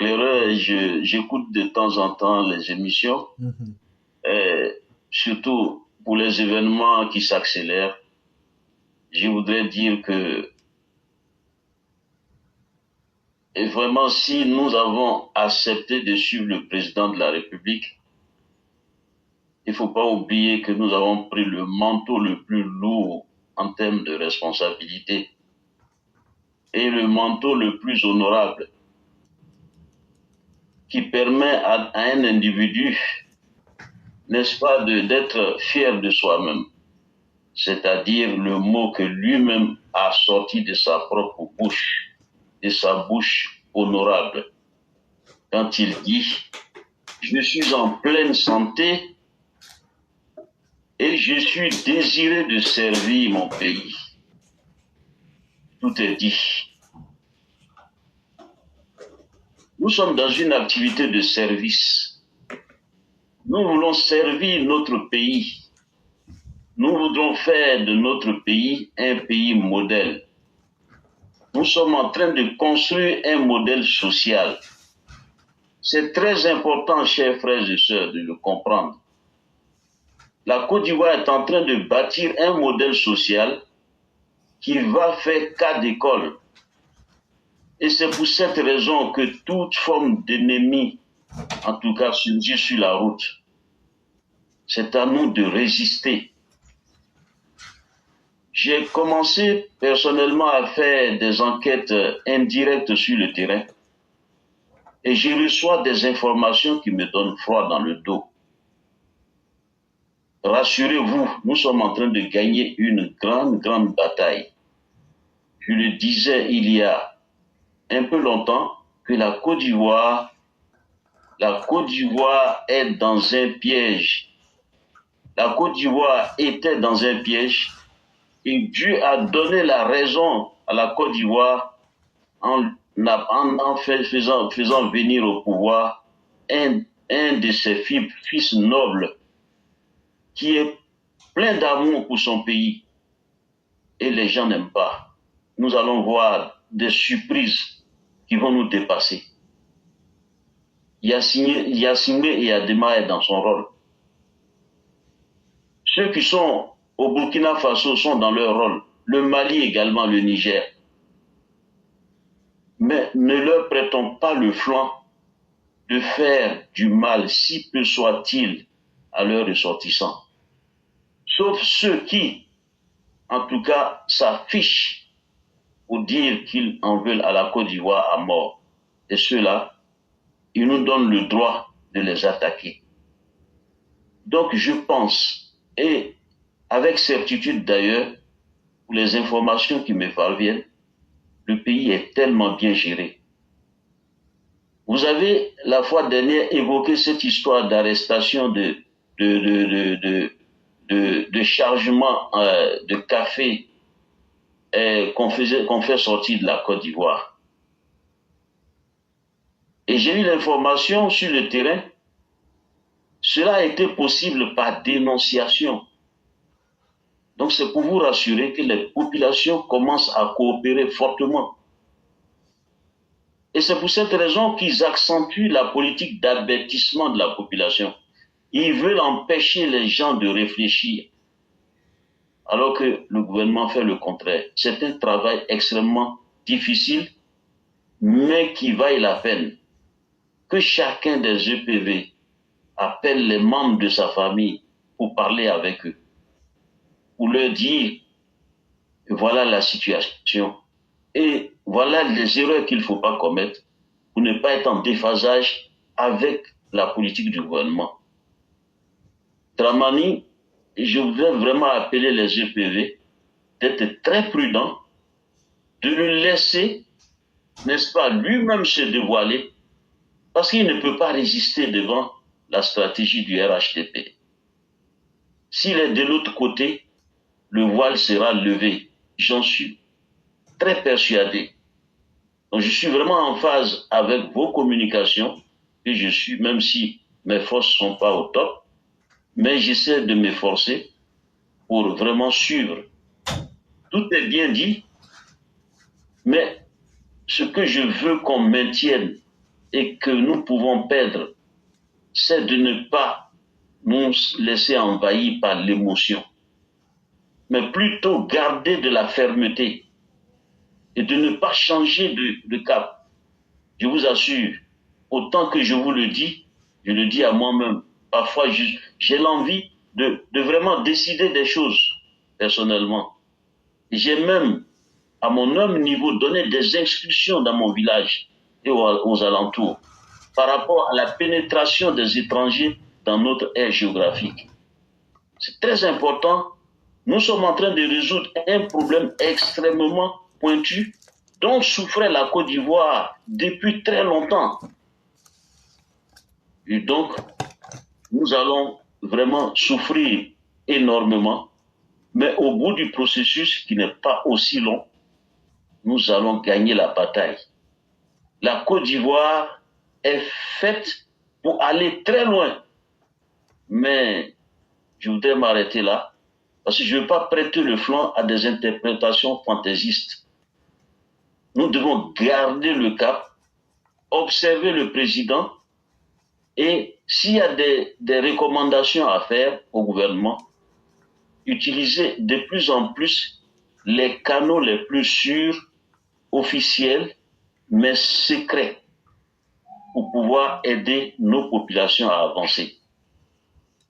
l'éclaireur et j'écoute de temps en temps les émissions, Mhm. et surtout pour les événements qui s'accélèrent. Je voudrais dire que, et vraiment, si nous avons accepté de suivre le président de la République, il ne faut pas oublier que nous avons pris le manteau le plus lourd en termes de responsabilité et le manteau le plus honorable qui permet à un individu, n'est-ce pas, d'être fier de soi-même. C'est-à-dire le mot que lui-même a sorti de sa propre bouche, de sa bouche honorable, quand il dit « Je suis en pleine santé et je suis désiré de servir mon pays ». Tout est dit. Nous sommes dans une activité de service. Nous voulons servir notre pays. Nous voudrons faire de notre pays un pays modèle. Nous sommes en train de construire un modèle social. C'est très important, chers frères et sœurs, de le comprendre. La Côte d'Ivoire est en train de bâtir un modèle social qui va faire cas d'école. Et c'est pour cette raison que toute forme d'ennemi, en tout cas, surgit sur la route. C'est à nous de résister. J'ai commencé personnellement à faire des enquêtes indirectes sur le terrain et je reçois des informations qui me donnent froid dans le dos. Rassurez-vous, nous sommes en train de gagner une grande bataille. Je le disais il y a un peu longtemps que la Côte d'Ivoire est dans un piège. La Côte d'Ivoire était dans un piège et Dieu a donné la raison à la Côte d'Ivoire en faisant venir au pouvoir un de ses fils nobles qui est plein d'amour pour son pays et les gens n'aiment pas. Nous allons voir des surprises qui vont nous dépasser. Yacine et Adema est dans son rôle. Ceux qui sont au Burkina Faso sont dans leur rôle. Le Mali également, le Niger. Mais ne leur prêtons pas le flanc de faire du mal, si peu soit-il, à leurs ressortissants. Sauf ceux qui, en tout cas, s'affichent pour dire qu'ils en veulent à la Côte d'Ivoire à mort. Et ceux-là, ils nous donnent le droit de les attaquer. Donc je pense, et avec certitude d'ailleurs, pour les informations qui me parviennent, le pays est tellement bien géré. Vous avez la fois dernière évoqué cette histoire d'arrestation de chargement de café qu'on fait sortir de la Côte d'Ivoire. Et j'ai eu l'information sur le terrain, cela a été possible par dénonciation. Donc c'est pour vous rassurer que les populations commencent à coopérer fortement. Et c'est pour cette raison qu'ils accentuent la politique d'avertissement de la population. Ils veulent empêcher les gens de réfléchir, alors que le gouvernement fait le contraire. C'est un travail extrêmement difficile, mais qui vaille la peine. Que chacun des EPV appelle les membres de sa famille pour parler avec eux, pour leur dire voilà la situation et voilà les erreurs qu'il ne faut pas commettre pour ne pas être en déphasage avec la politique du gouvernement. Dramani, je voudrais vraiment appeler les EPV d'être très prudents, de le laisser, n'est-ce pas, lui-même se dévoiler, parce qu'il ne peut pas résister devant la stratégie du RHDP. S'il est de l'autre côté, le voile sera levé. J'en suis très persuadé. Donc je suis vraiment en phase avec vos communications, et je suis, même si mes forces ne sont pas au top, mais j'essaie de m'efforcer pour vraiment suivre. Tout est bien dit, mais ce que je veux qu'on maintienne, et que nous pouvons perdre, c'est de ne pas nous laisser envahir par l'émotion, mais plutôt garder de la fermeté et de ne pas changer de cap. Je vous assure, autant que je vous le dis, je le dis à moi-même. Parfois, j'ai l'envie de vraiment décider des choses personnellement. J'ai même, à mon humble niveau, donné des instructions dans mon village et aux alentours par rapport à la pénétration des étrangers dans notre aire géographique. C'est très important. Nous sommes en train de résoudre un problème extrêmement pointu dont souffrait la Côte d'Ivoire depuis très longtemps. Et donc, nous allons vraiment souffrir énormément, mais au bout du processus qui n'est pas aussi long, nous allons gagner la bataille. La Côte d'Ivoire est faite pour aller très loin, mais je voudrais m'arrêter là, parce que je ne veux pas prêter le flanc à des interprétations fantaisistes. Nous devons garder le cap, observer le président, et s'il y a des recommandations à faire au gouvernement, utiliser de plus en plus les canaux les plus sûrs, officiels, mais secrets, pour pouvoir aider nos populations à avancer.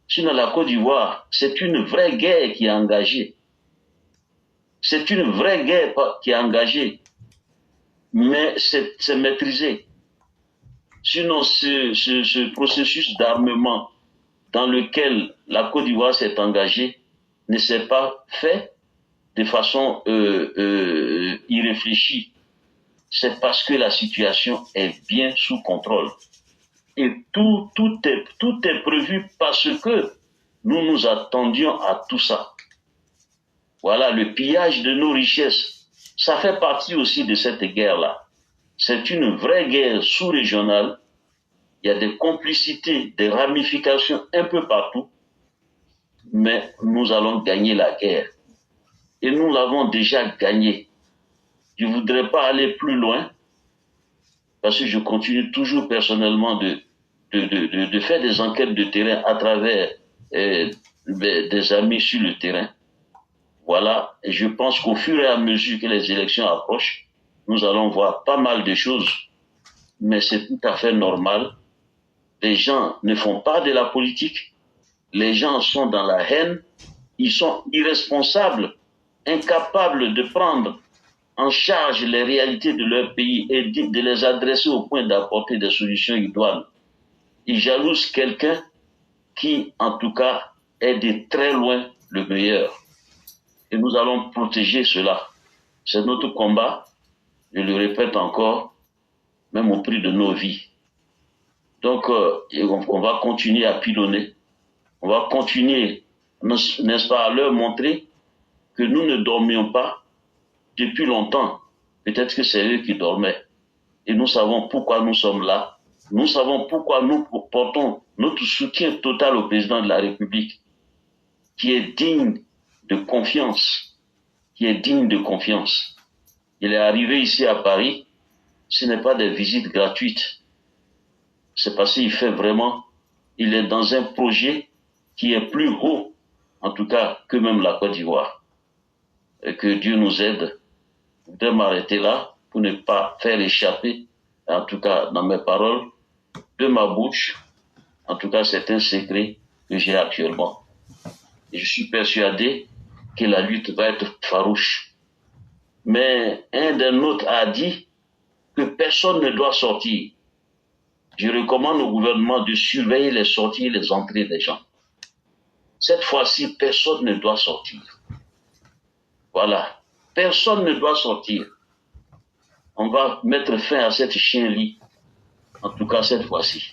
Sinon, la Côte d'Ivoire, c'est une vraie guerre qui est engagée. C'est une vraie guerre qui est engagée, mais c'est maîtrisé. Sinon, ce processus d'armement dans lequel la Côte d'Ivoire s'est engagée ne s'est pas fait de façon irréfléchie. C'est parce que la situation est bien sous contrôle. Et tout est prévu parce que nous nous attendions à tout ça. Voilà, le pillage de nos richesses, ça fait partie aussi de cette guerre-là. C'est une vraie guerre sous-régionale. Il y a des complicités, des ramifications un peu partout, mais nous allons gagner la guerre. Et nous l'avons déjà gagnée. Je ne voudrais pas aller plus loin, parce que je continue toujours personnellement de faire des enquêtes de terrain à travers des amis sur le terrain. Voilà, et je pense qu'au fur et à mesure que les élections approchent, nous allons voir pas mal de choses, mais c'est tout à fait normal. Les gens ne font pas de la politique, les gens sont dans la haine, ils sont irresponsables, incapables de prendre en charge les réalités de leur pays et de les adresser au point d'apporter des solutions idoines. Ils jalousent quelqu'un qui, en tout cas, est de très loin le meilleur. Et nous allons protéger cela. C'est notre combat, je le répète encore, même au prix de nos vies. Donc, on va continuer à pilonner. On va continuer, n'est-ce pas, à leur montrer que nous ne dormions pas depuis longtemps. Peut-être que c'est eux qui dormaient. Et nous savons pourquoi nous sommes là. Nous savons pourquoi nous portons notre soutien total au président de la République, qui est digne de confiance, qui est digne de confiance. Il est arrivé ici à Paris, ce n'est pas des visites gratuites. C'est parce qu'il fait vraiment, il est dans un projet qui est plus haut, en tout cas, que même la Côte d'Ivoire. Et que Dieu nous aide. Je voudrais m'arrêter là pour ne pas faire échapper, en tout cas dans mes paroles, de ma bouche. En tout cas, c'est un secret que j'ai actuellement. Et je suis persuadé que la lutte va être farouche. Mais un des nôtres a dit que personne ne doit sortir. Je recommande au gouvernement de surveiller les sorties et les entrées des gens. Cette fois-ci, personne ne doit sortir. Voilà. Personne ne doit sortir. On va mettre fin à cette chien-lit, en tout cas cette fois-ci.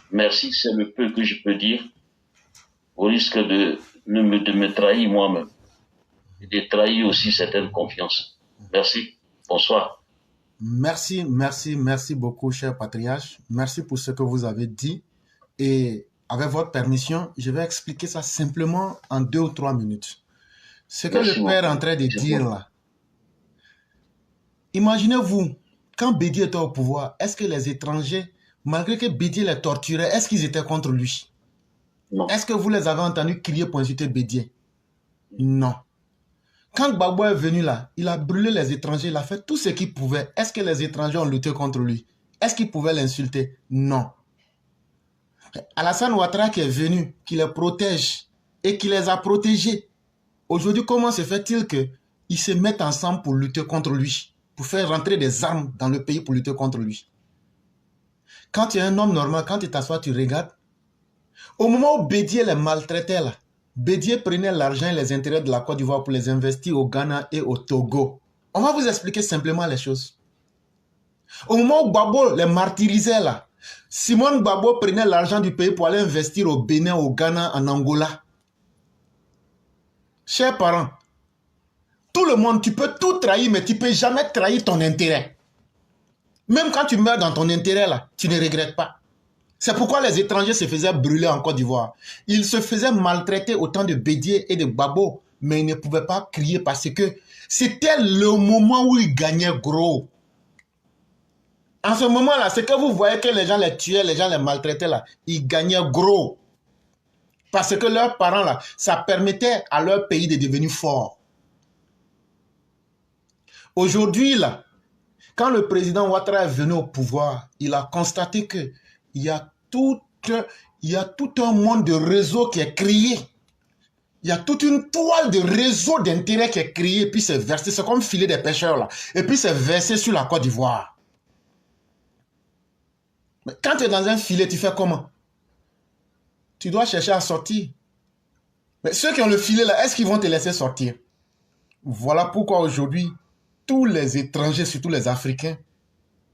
Merci, c'est le peu que je peux dire, au risque de me trahir moi-même et de trahir aussi certaines confiances. Merci. Bonsoir. Merci beaucoup, cher patriarche. Merci pour ce que vous avez dit. Et avec votre permission, je vais expliquer ça simplement en 2 ou 3 minutes. Ce que le Père est en train de dire là. Imaginez-vous quand Bédié était au pouvoir, est-ce que les étrangers, malgré que Bédié les torturait, est-ce qu'ils étaient contre lui? Non. Est-ce que vous les avez entendus crier pour insulter Bédié? Non. Quand Gbagbo est venu là, il a brûlé les étrangers, il a fait tout ce qu'il pouvait. Est-ce que les étrangers ont lutté contre lui? Est-ce qu'ils pouvaient l'insulter? Non. Alassane Ouattara qui est venu, qui les protège et qui les a protégés. Aujourd'hui, comment se fait-il qu'ils se mettent ensemble pour lutter contre lui, pour faire rentrer des armes dans le pays pour lutter contre lui? Quand tu es un homme normal, quand tu t'assois, tu regardes. Au moment où Bédié les maltraitait là, Bédié prenait l'argent et les intérêts de la Côte d'Ivoire pour les investir au Ghana et au Togo. On va vous expliquer simplement les choses. Au moment où Gbagbo les martyrisait là, Simone Gbagbo prenait l'argent du pays pour aller investir au Bénin, au Ghana, en Angola. Chers parents, tout le monde, tu peux tout trahir, mais tu ne peux jamais trahir ton intérêt. Même quand tu meurs dans ton intérêt là, tu ne regrettes pas. C'est pourquoi les étrangers se faisaient brûler en Côte d'Ivoire. Ils se faisaient maltraiter au temps de Bédié et de Gbagbo, mais ils ne pouvaient pas crier parce que c'était le moment où ils gagnaient gros. En ce moment-là, c'est que vous voyez que les gens les tuaient, les gens les maltraitaient là, ils gagnaient gros. Parce que leurs parents là, ça permettait à leur pays de devenir fort. Aujourd'hui là, quand le président Ouattara est venu au pouvoir, il a constaté qu'il y a tout un monde de réseaux qui est créé. Il y a toute une toile de réseaux d'intérêts qui est créée, puis c'est versé, c'est comme filet des pêcheurs là, et puis c'est versé sur la Côte d'Ivoire. Mais quand tu es dans un filet, tu fais comment? Tu dois chercher à sortir. Mais ceux qui ont le filet là, est-ce qu'ils vont te laisser sortir? Voilà pourquoi aujourd'hui, tous les étrangers, surtout les Africains,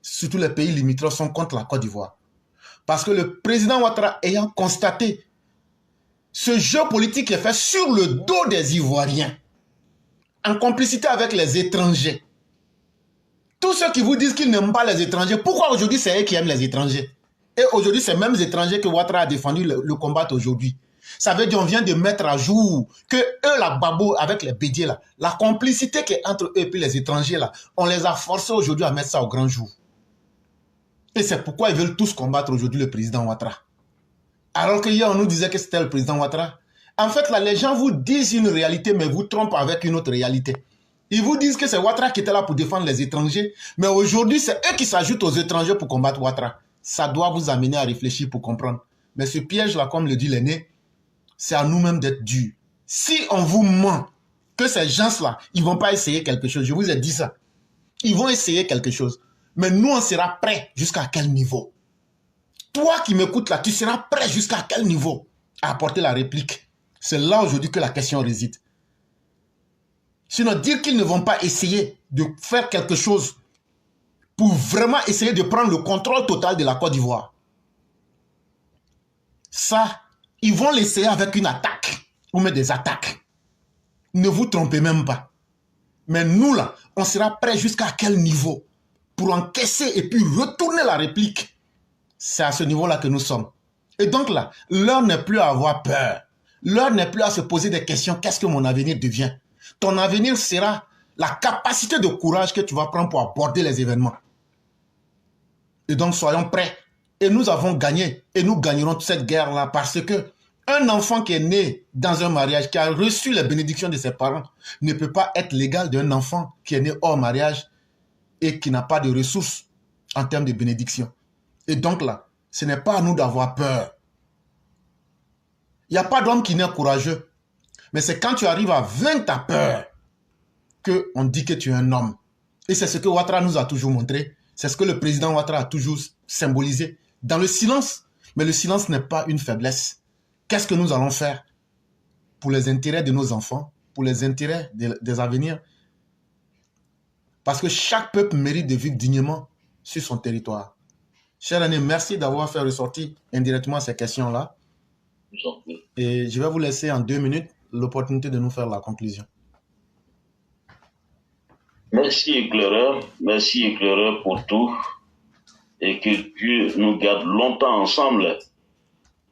surtout les pays limitrophes, sont contre la Côte d'Ivoire. Parce que le président Ouattara, ayant constaté ce jeu politique qui est fait sur le dos des Ivoiriens, en complicité avec les étrangers, tous ceux qui vous disent qu'ils n'aiment pas les étrangers, pourquoi aujourd'hui c'est eux qui aiment les étrangers? Et aujourd'hui, ces mêmes étrangers que Ouattara a défendu le combattent aujourd'hui. Ça veut dire qu'on vient de mettre à jour que eux, la Gbagbo, avec les Bédié, là, la complicité qui est entre eux et puis les étrangers, là, on les a forcés aujourd'hui à mettre ça au grand jour. Et c'est pourquoi ils veulent tous combattre aujourd'hui le président Ouattara. Alors que hier, on nous disait que c'était le président Ouattara. En fait, là, les gens vous disent une réalité, mais vous trompent avec une autre réalité. Ils vous disent que c'est Ouattara qui était là pour défendre les étrangers, mais aujourd'hui, c'est eux qui s'ajoutent aux étrangers pour combattre Ouattara. Ça doit vous amener à réfléchir pour comprendre. Mais ce piège-là, comme le dit l'aîné, c'est à nous-mêmes d'être durs. Si on vous ment que ces gens-là, ils ne vont pas essayer quelque chose, je vous ai dit ça. Ils vont essayer quelque chose. Mais nous, on sera prêts jusqu'à quel niveau? Toi qui m'écoutes là, tu seras prêt jusqu'à quel niveau à apporter la réplique? C'est là aujourd'hui que la question réside. Sinon, dire qu'ils ne vont pas essayer de faire quelque chose pour vraiment essayer de prendre le contrôle total de la Côte d'Ivoire. Ça, ils vont l'essayer avec une attaque ou même des attaques. Ne vous trompez même pas. Mais nous là, on sera prêt jusqu'à quel niveau pour encaisser et puis retourner la réplique. C'est à ce niveau-là que nous sommes. Et donc là, l'heure n'est plus à avoir peur. L'heure n'est plus à se poser des questions. Qu'est-ce que mon avenir devient? Ton avenir sera la capacité de courage que tu vas prendre pour aborder les événements. Et donc, soyons prêts. Et nous avons gagné. Et nous gagnerons toute cette guerre-là parce que un enfant qui est né dans un mariage, qui a reçu les bénédictions de ses parents, ne peut pas être l'égal d'un enfant qui est né hors mariage et qui n'a pas de ressources en termes de bénédiction. Et donc là, ce n'est pas à nous d'avoir peur. Il n'y a pas d'homme qui n'est courageux. Mais c'est quand tu arrives à vaincre ta peur qu'on dit que tu es un homme. Et c'est ce que Ouattara nous a toujours montré. C'est ce que le président Ouattara a toujours symbolisé. Dans le silence. Mais le silence n'est pas une faiblesse. Qu'est-ce que nous allons faire pour les intérêts de nos enfants, pour les intérêts des avenirs? Parce que chaque peuple mérite de vivre dignement sur son territoire. Cher Aîné, merci d'avoir fait ressortir indirectement ces questions-là. Et je vais vous laisser en 2 minutes l'opportunité de nous faire la conclusion. Merci éclaireur pour tout. Et que Dieu nous garde longtemps ensemble.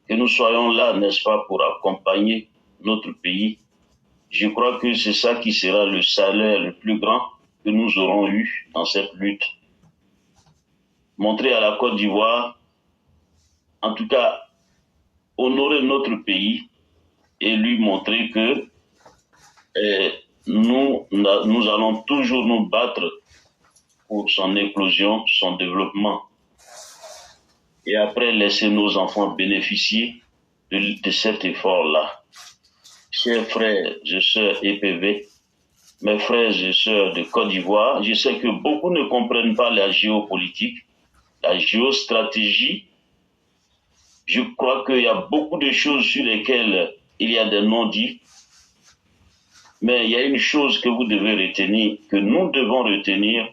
Que nous soyons là, n'est-ce pas, pour accompagner notre pays. Je crois que c'est ça qui sera le salaire le plus grand que nous aurons eu dans cette lutte. montrer à la Côte d'Ivoire, en tout cas, honorer notre pays et lui montrer que nous allons toujours nous battre pour son éclosion, son développement. Et après, laisser nos enfants bénéficier de cet effort-là. Chers frères et sœurs EPV, mes frères et sœurs de Côte d'Ivoire, je sais que beaucoup ne comprennent pas la géopolitique, la géostratégie. Je crois qu'il y a beaucoup de choses sur lesquelles il y a des non-dits. Mais il y a une chose que vous devez retenir, que nous devons retenir.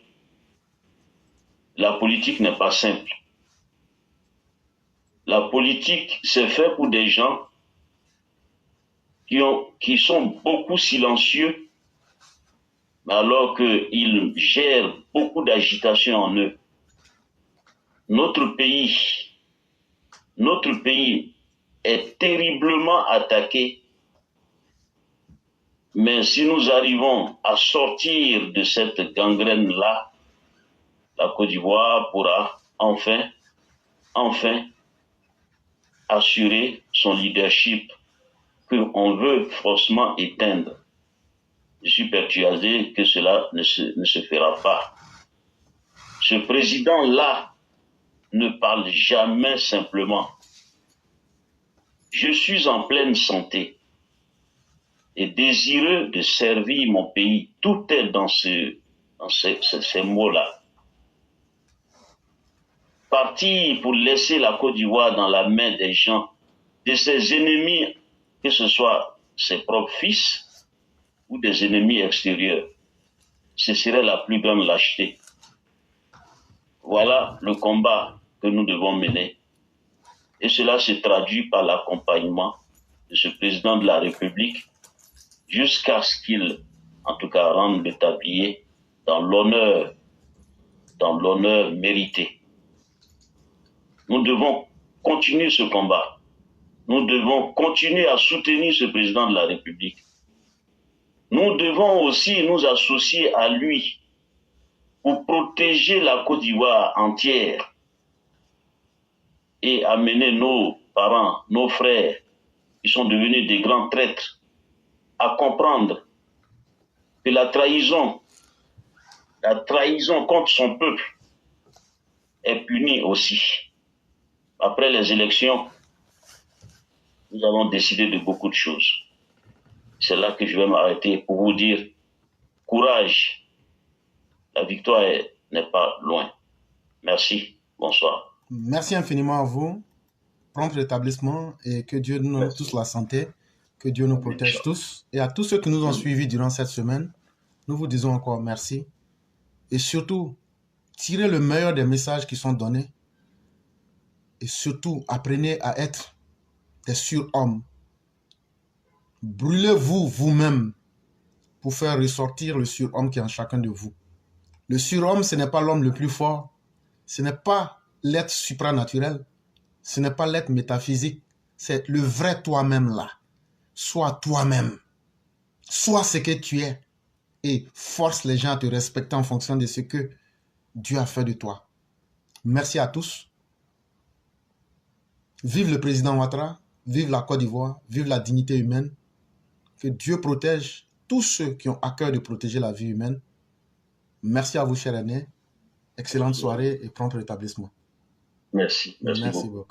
La politique n'est pas simple. La politique, c'est fait pour des gens qui sont beaucoup silencieux, alors qu'ils gèrent beaucoup d'agitation en eux. Notre pays est terriblement attaqué, mais si nous arrivons à sortir de cette gangrène-là, la Côte d'Ivoire pourra enfin assurer son leadership qu'on veut forcément éteindre. Je suis persuadé que cela ne se fera pas. Ce président-là ne parle jamais simplement. Je suis en pleine santé et désireux de servir mon pays. Tout est dans ces mots-là. Partir pour laisser la Côte d'Ivoire dans la main des gens, de ses ennemis, que ce soit ses propres fils ou des ennemis extérieurs, ce serait la plus grande lâcheté. Voilà le combat que nous devons mener. Et cela se traduit par l'accompagnement de ce président de la République jusqu'à ce qu'il, en tout cas, rende le tablier dans l'honneur mérité. Nous devons continuer ce combat. Nous devons continuer à soutenir ce président de la République. Nous devons aussi nous associer à lui pour protéger la Côte d'Ivoire entière et amener nos parents, nos frères, qui sont devenus des grands traîtres, à comprendre que la trahison contre son peuple est punie aussi. Après les élections, nous allons décider de beaucoup de choses. C'est là que je vais m'arrêter pour vous dire, courage, la victoire n'est pas loin. Merci, bonsoir. Merci infiniment à vous. Prompt rétablissement et que Dieu nous donne tous la santé, que Dieu nous protège tous. Et à tous ceux qui nous ont suivis durant cette semaine, nous vous disons encore merci. Et surtout, tirez le meilleur des messages qui sont donnés. Et surtout, apprenez à être des surhommes. Brûlez-vous vous-même pour faire ressortir le surhomme qui est en chacun de vous. Le surhomme, ce n'est pas l'homme le plus fort. Ce n'est pas l'être supranaturel. Ce n'est pas l'être métaphysique. C'est le vrai toi-même là. Sois toi-même. Sois ce que tu es. Et force les gens à te respecter en fonction de ce que Dieu a fait de toi. Merci à tous. Vive le président Ouattara. Vive la Côte d'Ivoire. Vive la dignité humaine. Que Dieu protège tous ceux qui ont à cœur de protéger la vie humaine. Merci à vous, chers aînés. Excellente soirée et prompt rétablissement. Merci beaucoup.